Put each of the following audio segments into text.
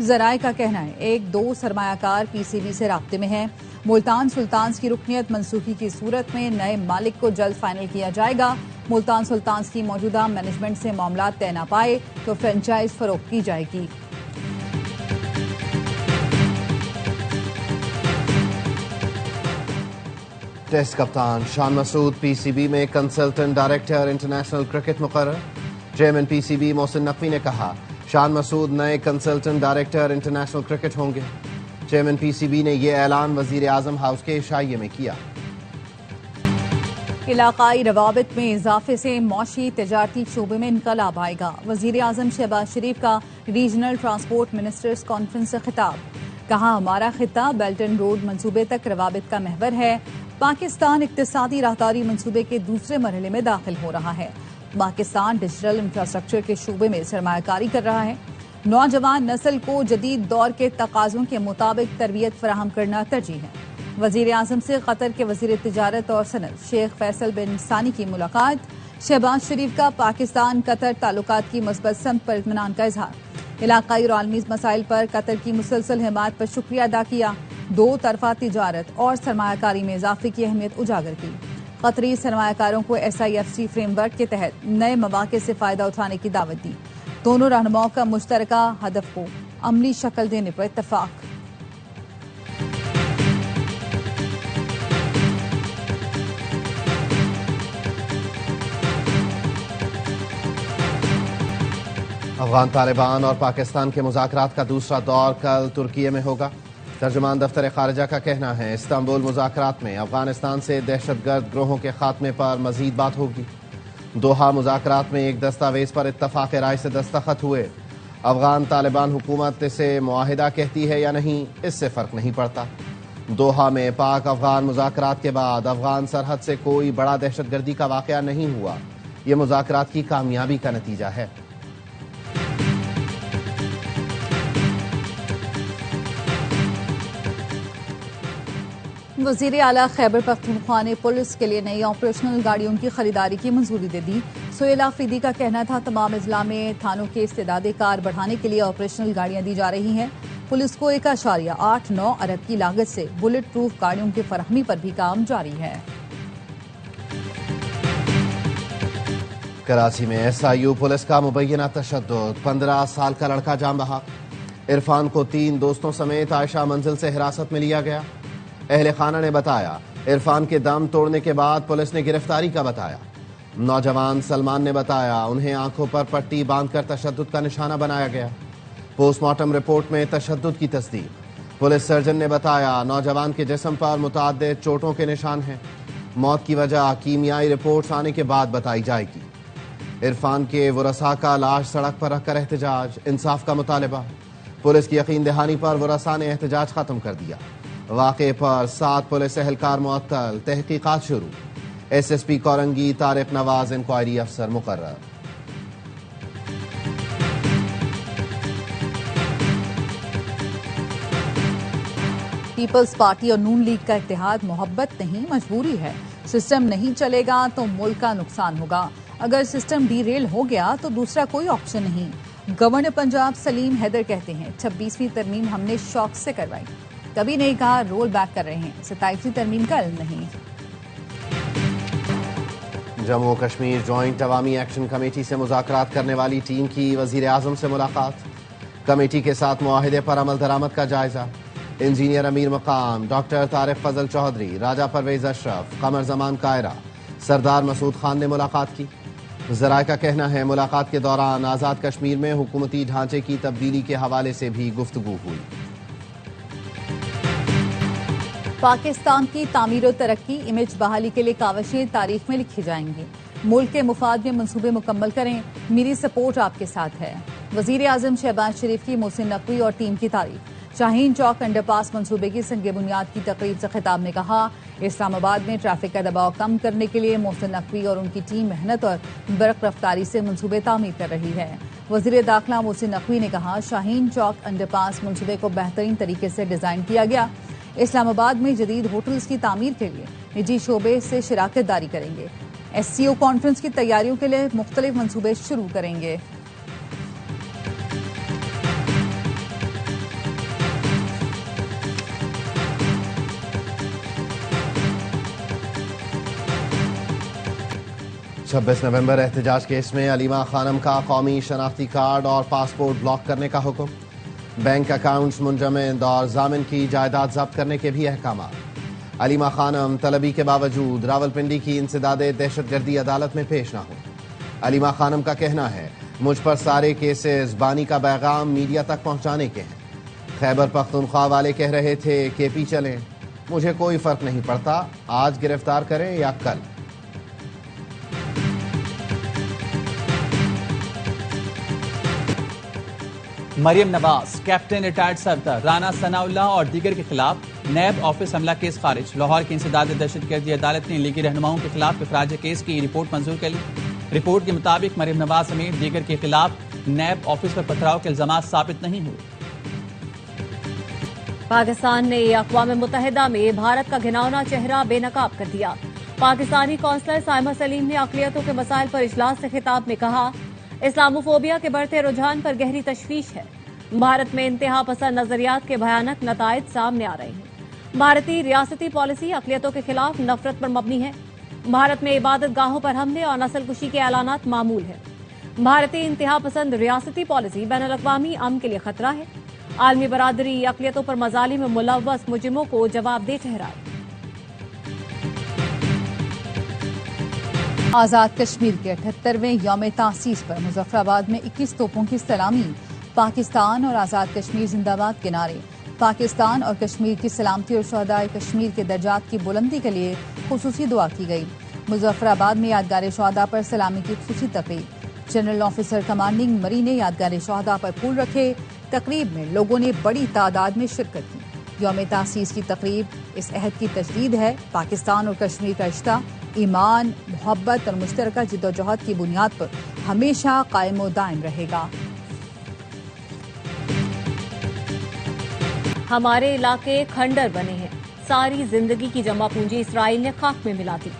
ذرائع کا کہنا ہے ایک دو سرمایہ کار پی سی بی سے رابطے میں ہیں۔ ملتان سلطانز کی رکنیت منسوخی کی صورت میں نئے مالک کو جلد فائنل کیا جائے گا۔ ملتان سلطانز کی موجودہ مینجمنٹ سے معاملات طے نہ پائے تو فرنچائز فروخت کی جائے گی۔ ٹیسٹ کپتان شان مسعود پی سی بی میں کنسلٹنٹ ڈائریکٹر انٹرنیشنل کرکٹ مقرر۔ Chairman P C B Mohsin Naqvi نے کہا شان مسعود نئے کنسلٹنٹ ڈائریکٹر انٹرنیشنل کرکٹ ہوں گے۔ چیئرمین پی سی بی نے یہ اعلان وزیر اعظم ہاؤس کے عشائیے میں کیا۔ علاقائی روابط میں اضافے سے معاشی تجارتی شعبے میں انقلاب آئے گا۔ وزیر اعظم شہباز شریف کا ریجنل ٹرانسپورٹ منسٹرز کانفرنس سے خطاب۔ کہا ہمارا خطہ بیلٹ اینڈ روڈ منصوبے تک روابط کا محور ہے۔ پاکستان اقتصادی راہداری منصوبے کے دوسرے مرحلے میں داخل ہو رہا ہے۔ پاکستان ڈیجیٹل انفراسٹرکچر کے شعبے میں سرمایہ کاری کر رہا ہے۔ نوجوان نسل کو جدید دور کے تقاضوں کے مطابق تربیت فراہم کرنا ترجیح ہے۔ وزیر اعظم سے قطر کے وزیر تجارت اور صنعت شیخ فیصل بن ثانی کی ملاقات۔ شہباز شریف کا پاکستان قطر تعلقات کی مثبت سمت پر اطمینان کا اظہار۔ علاقائی اور عالمی مسائل پر قطر کی مسلسل حمایت پر شکریہ ادا کیا۔ دو طرفہ تجارت اور سرمایہ کاری میں اضافے کی اہمیت اجاگر کی۔ قطری سرمایہ کاروں کو SIFC فریم ورک کے تحت نئے مواقع سے فائدہ اٹھانے کی دعوت دی۔ دونوں رہنماؤں کا مشترکہ ہدف کو عملی شکل دینے پر اتفاق۔ افغان طالبان اور پاکستان کے مذاکرات کا دوسرا دور کل ترکیے میں ہوگا۔ ترجمان دفتر خارجہ کا کہنا ہے استنبول مذاکرات میں افغانستان سے دہشت گرد گروہوں کے خاتمے پر مزید بات ہوگی۔ دوحہ مذاکرات میں ایک دستاویز پر اتفاق رائے سے دستخط ہوئے۔ افغان طالبان حکومت اسے معاہدہ کہتی ہے یا نہیں اس سے فرق نہیں پڑتا۔ دوحہ میں پاک افغان مذاکرات کے بعد افغان سرحد سے کوئی بڑا دہشت گردی کا واقعہ نہیں ہوا۔ یہ مذاکرات کی کامیابی کا نتیجہ ہے۔ وزیر اعلیٰ خیبر پختونخوا نے پولیس کے لیے نئی آپریشنل گاڑیوں کی خریداری کی منظوری دے دی۔ سہیل آفریدی کا کہنا تھا تمام اضلاع میں تھانوں کے استعداد کار بڑھانے کے لیے آپریشنل گاڑیاں دی جا رہی ہیں۔ پولیس کو 1.89 ارب کی لاگت سے بلٹ پروف گاڑیوں کی فراہمی پر بھی کام جاری ہے۔ کراچی میں SIU پولیس کا مبینہ تشدد، 15 سال کا لڑکا جان بحق۔ عرفان کو 3 دوستوں سمیت عائشہ منزل سے حراست میں لیا گیا۔ اہل خانہ نے بتایا عرفان کے دم توڑنے کے بعد پولیس نے گرفتاری کا بتایا۔ نوجوان سلمان نے بتایا انہیں آنکھوں پر پٹی باندھ کر تشدد کا نشانہ بنایا گیا۔ پوسٹ مارٹم رپورٹ میں تشدد کی تصدیق۔ پولیس سرجن نے بتایا نوجوان کے جسم پر متعدد چوٹوں کے نشان ہیں۔ موت کی وجہ کیمیائی رپورٹس آنے کے بعد بتائی جائے گی۔ عرفان کے ورثاء کا لاش سڑک پر رکھ کر احتجاج، انصاف کا مطالبہ۔ پولیس کی یقین دہانی پر ورثاء نے احتجاج ختم کر دیا۔ واقعے پر 7 پولیس اہلکار معطل، تحقیقات شروع۔ SSP کورنگی طارق نواز انکوائری افسر مقرر۔ پیپلز پارٹی اور نون لیگ کا اتحاد محبت نہیں مجبوری ہے۔ سسٹم نہیں چلے گا تو ملک کا نقصان ہوگا۔ اگر سسٹم ڈی ریل ہو گیا تو دوسرا کوئی آپشن نہیں۔ گورنر پنجاب سلیم حیدر کہتے ہیں 26ویں ترمیم ہم نے شوق سے کروائی، کبھی نہیں کہا رول بیک کر رہے ہیں۔ 27ویں ترمیم کا علم نہیں۔ جموں کشمیر جوائنٹ عوامی ایکشن کمیٹی سے مذاکرات کرنے والی ٹیم کی وزیر اعظم سے ملاقات۔ کمیٹی کے ساتھ معاہدے پر عمل درآمد کا جائزہ۔ انجینئر امیر مقام ڈاکٹر طارق فضل چودھری، راجہ پرویز اشرف، قمر زمان کائرہ، سردار مسعود خان نے ملاقات کی۔ ذرائع کا کہنا ہے ملاقات کے دوران آزاد کشمیر میں حکومتی ڈھانچے کی تبدیلی کے حوالے سے بھی گفتگو ہوئی۔ پاکستان کی تعمیر و ترقی، امیج بحالی کے لیے کاوشیں تاریخ میں لکھی جائیں گی۔ ملک کے مفاد میں منصوبے مکمل کریں، میری سپورٹ آپ کے ساتھ ہے۔ وزیر اعظم شہباز شریف کی محسن نقوی اور ٹیم کی تعریف۔ شاہین چوک انڈر پاس منصوبے کی سنگ بنیاد کی تقریب سے خطاب میں کہا اسلام آباد میں ٹریفک کا دباؤ کم کرنے کے لیے محسن نقوی اور ان کی ٹیم محنت اور برق رفتاری سے منصوبے تعمیر کر رہی ہے۔ وزیر داخلہ محسن نقوی نے کہا شاہین چوک انڈر پاس منصوبے کو بہترین طریقے سے ڈیزائن کیا گیا۔ اسلام آباد میں جدید ہوٹلز کی تعمیر کے لیے نجی شعبے سے شراکت داری کریں گے۔ SCO کانفرنس کی تیاریوں کے لیے مختلف منصوبے شروع کریں گے۔ 26 نومبر احتجاج کیس میں علیمہ خانم کا قومی شناختی کارڈ اور پاسپورٹ بلاک کرنے کا حکم، بینک اکاؤنٹس منجمد اور ضامن کی جائیداد ضبط کرنے کے بھی احکامات۔ علیمہ خانم طلبی کے باوجود راولپنڈی کی انسداد دہشت گردی عدالت میں پیش نہ ہوں۔ علیمہ خانم کا کہنا ہے مجھ پر سارے کیسز بانی کا پیغام میڈیا تک پہنچانے کے ہیں۔ خیبر پختونخوا والے کہہ رہے تھے کہ پی چلیں، مجھے کوئی فرق نہیں پڑتا، آج گرفتار کریں یا کل۔ مریم نواز، کیپٹن ریٹائرڈ سردار رانا ثناء اللہ اور دیگر کے خلاف نیب آفس حملہ کیس خارج۔ لاہور کی انسداد دہشت گردی عدالت نے لیگی رہنماؤں کے خلاف افراج کیس کی رپورٹ منظور کر لی۔ رپورٹ کے مطابق مریم نواز سمیت دیگر کے خلاف نیب آفس پر پتھراؤ کے الزامات ثابت نہیں ہوئے۔ پاکستان نے اقوام متحدہ میں بھارت کا گھناؤنا چہرہ بے نقاب کر دیا۔ پاکستانی کونسلر سائمہ سلیم نے اقلیتوں کے مسائل پر اجلاس سے خطاب میں کہا، اسلاموفوبیا کے بڑھتے رجحان پر گہری تشویش ہے۔ بھارت میں انتہا پسند نظریات کے بھیانک نتائج سامنے آ رہے ہیں۔ بھارتی ریاستی پالیسی اقلیتوں کے خلاف نفرت پر مبنی ہے۔ بھارت میں عبادت گاہوں پر حملے اور نسل کشی کے اعلانات معمول ہیں۔ بھارتی انتہا پسند ریاستی پالیسی بین الاقوامی امن کے لیے خطرہ ہے۔ عالمی برادری اقلیتوں پر مظالم میں ملوث مجرموں کو جواب دہ ٹھہرائے۔ آزاد کشمیر کے 78ویں یوم تاسیس پر مظفر آباد میں 21 توپوں کی سلامی، پاکستان اور آزاد کشمیر زندہ باد کے نعرے۔ پاکستان اور کشمیر کی سلامتی اور شہدائے کشمیر کے درجات کی بلندی کے لیے خصوصی دعا کی گئی۔ مظفر آباد میں یادگار شہداء پر سلامی کی خصوصی تقریب، جنرل آفیسر کمانڈنگ مری نے یادگار شہداء پر پھول رکھے۔ تقریب میں لوگوں نے بڑی تعداد میں شرکت کی۔ یوم تاسیس کی تقریب اس عہد کی تجدید ہے، پاکستان اور کشمیر کا رشتہ ایمان، محبت اور مشترکہ جدوجہد کی بنیاد پر ہمیشہ قائم و دائم رہے گا۔ ہمارے علاقے کھنڈر بنے ہیں، ساری زندگی کی جمع پونجی اسرائیل نے خاک میں ملا دی۔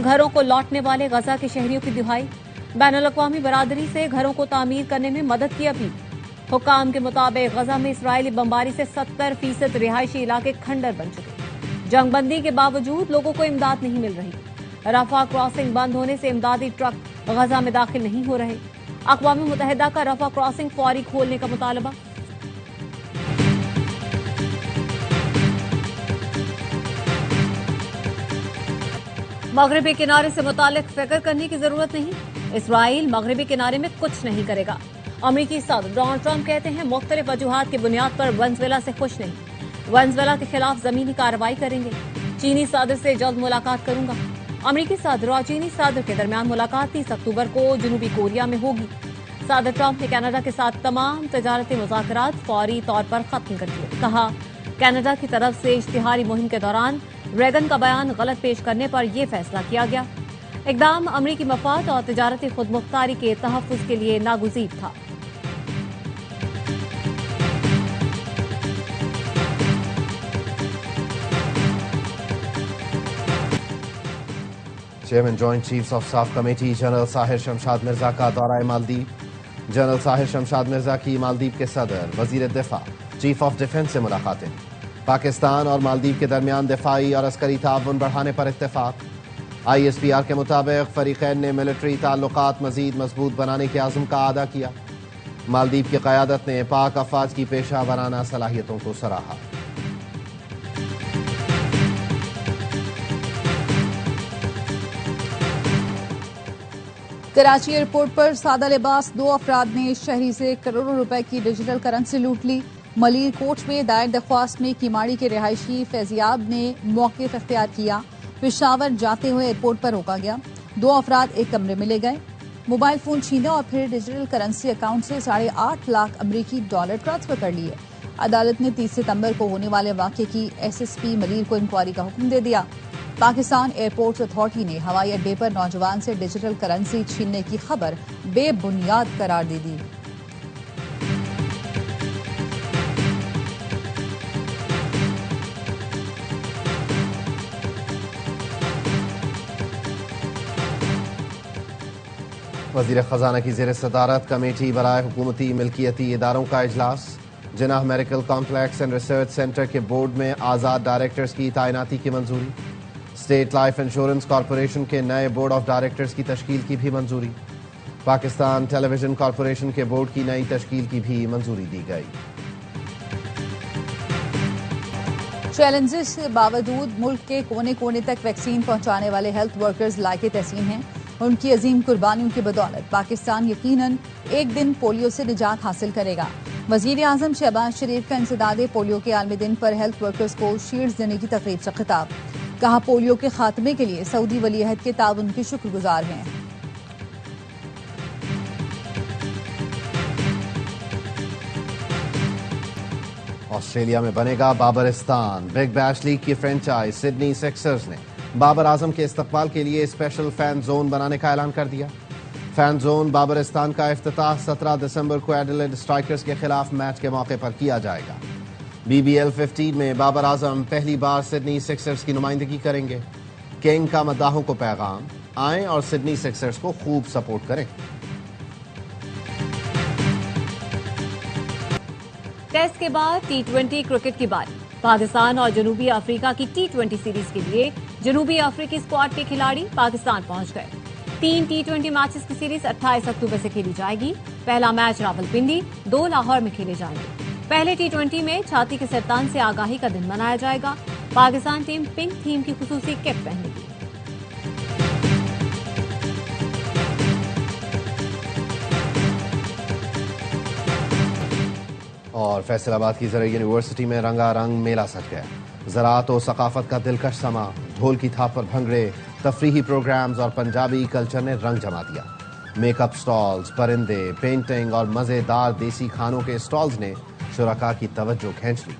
گھروں کو لوٹنے والے غزہ کے شہریوں کی دہائی، بین الاقوامی برادری سے گھروں کو تعمیر کرنے میں مدد کی اپیل۔ حکام کے مطابق غزہ میں اسرائیلی بمباری سے 70% رہائشی علاقے کھنڈر بن چکے۔ جنگ بندی کے باوجود لوگوں کو امداد نہیں مل رہی۔ رفح کراسنگ بند ہونے سے امدادی ٹرک غزہ میں داخل نہیں ہو رہے۔ اقوام متحدہ کا رفح کراسنگ فوری کھولنے کا مطالبہ۔ مغربی کنارے سے متعلق فکر کرنے کی ضرورت نہیں، اسرائیل مغربی کنارے میں کچھ نہیں کرے گا۔ امریکی صدر ڈونلڈ ٹرمپ کہتے ہیں مختلف وجوہات کی بنیاد پر وینزویلا سے خوش نہیں، وینزویلا کے خلاف زمینی کارروائی کریں گے۔ چینی صدر سے جلد ملاقات کروں گا۔ امریکی صدر اور چینی صدر کے درمیان ملاقات 30 اکتوبر کو جنوبی کوریا میں ہوگی۔ صدر ٹرمپ نے کینیڈا کے ساتھ تمام تجارتی مذاکرات فوری طور پر ختم کر دیے۔ کہا، کینیڈا کی طرف سے اشتہاری مہم کے دوران ریگن کا بیان غلط پیش کرنے پر یہ فیصلہ کیا گیا۔ اقدام امریکی مفاد اور تجارتی خود مختاری کے تحفظ کے لیے ناگزیر تھا۔ Chairman joint chiefs of staff committee general Sahir Shamshad Mirza کا دورہ مالدیپ۔ جنرل ساحر شمشاد مرزا کی مالدیپ کے صدر، وزیر دفاع، چیف آف ڈیفنس سے ملاقاتیں۔ پاکستان اور مالدیپ کے درمیان دفاعی اور عسکری تعاون بڑھانے پر اتفاق۔ آئی ایس پی آر کے مطابق فریقین نے ملٹری تعلقات مزید مضبوط بنانے کے عزم کا اعادہ کیا۔ مالدیپ کی قیادت نے پاک افواج کی پیشہ ورانہ صلاحیتوں کو سراہا۔ کراچی ایئرپورٹ پر سادہ لباس 2 افراد نے شہری سے کروڑوں روپے کی ڈیجیٹل کرنسی لوٹ لی۔ ملیر کوٹ میں دائر درخواست میں کیماڑی کے رہائشی فیضیاب نے موقف اختیار کیا۔ پشاور جاتے ہوئے ایئرپورٹ پر روکا گیا۔ 2 افراد ایک کمرے میں لے گئے، موبائل فون چھینے اور پھر ڈیجیٹل کرنسی اکاؤنٹ سے 8.5 لاکھ امریکی ڈالر ٹرانسفر کر لیے۔ عدالت نے 30 ستمبر کو ہونے والے واقعے کی ایس ایس پی ملیر کو انکوائری کا حکم دے دیا۔ پاکستان ایئرپورٹس اتھارٹی نے ہوائی اڈے پر نوجوان سے ڈیجیٹل کرنسی چھیننے کی خبر بے بنیاد قرار دے دی۔ وزیر خزانہ کی زیر صدارت کمیٹی برائے حکومتی ملکیتی اداروں کا اجلاس۔ Jinnah medical complex and research centre کے بورڈ میں آزاد ڈائریکٹرز کی تعیناتی کی منظوری۔ اسٹیٹ لائف انشورنس کارپوریشن کے نئے بورڈ آف ڈائریکٹرز کی تشکیل کی بھی منظوری. پاکستان ٹیلی ویژن کارپوریشن کے بورڈ کی نئی تشکیل کی بھی منظوری دی گئی. چیلنجز کے باوجود ملک کے کونے کونے تک ویکسین پہنچانے والے ہیلتھ ورکرز لائق تحسین ہیں. ان کی عظیم قربانیوں کی بدولت پاکستان یقیناً ایک دن پولیو سے نجات حاصل کرے گا. وزیر اعظم شہباز شریف کا انسداد پولیو کے عالمی دن پر ہیلتھ ورکرز کو شیلڈز دینے کی تقریب سے خطاب. کہا پولیو کے خاتمے کے لیے سعودی ولی عہد کے تعاون کی شکر گزار ہیں. آسٹریلیا میں بنے گا بابرستان. بگ بیش لیگ کی فرینچائز سڈنی سکسرز نے بابر اعظم کے استقبال کے لیے اسپیشل فین زون بنانے کا اعلان کر دیا. فین زون بابرستان کا افتتاح 17 دسمبر کو ایڈیلیڈ اسٹرائکرز کے خلاف میچ کے موقع پر کیا جائے گا. BBL 15 میں بابر اعظم پہلی بار سڈنی سکسرز کی نمائندگی کریں گے. کنگ کا مداحوں کو پیغام، آئیں اور سڈنی سکسرز کو خوب سپورٹ کریں. ٹیسٹ کے بعد T20 کرکٹ کی باری. پاکستان اور جنوبی افریقہ کی T20 سیریز کے لیے جنوبی افریقی اسکواڈ کے کھلاڑی پاکستان پہنچ گئے. 3 T20 میچز کی سیریز 28 اکتوبر سے کھیلی جائے گی. پہلا میچ راولپنڈی، 2 لاہور میں کھیلے جائیں گے. پہلے T20 میں چھاتی کے سرطان سے آگاہی کا دن منایا جائے گا. پاکستان ٹیم پنک تھیم کی خصوصی کیپ پہنے گی. اور فیصل آباد کی زرعی یونیورسٹی میں رنگا رنگ میلہ سج گیا. زراعت و ثقافت کا دلکش سما، ڈھول کی تھاپ پر بھنگڑے، تفریحی پروگرامز اور پنجابی کلچر نے رنگ جما دیا. میک اپ سٹالز، پرندے، پینٹنگ اور مزیدار دیسی کھانوں کے سٹالز نے شرکاء کی توجہ کھینچ لی.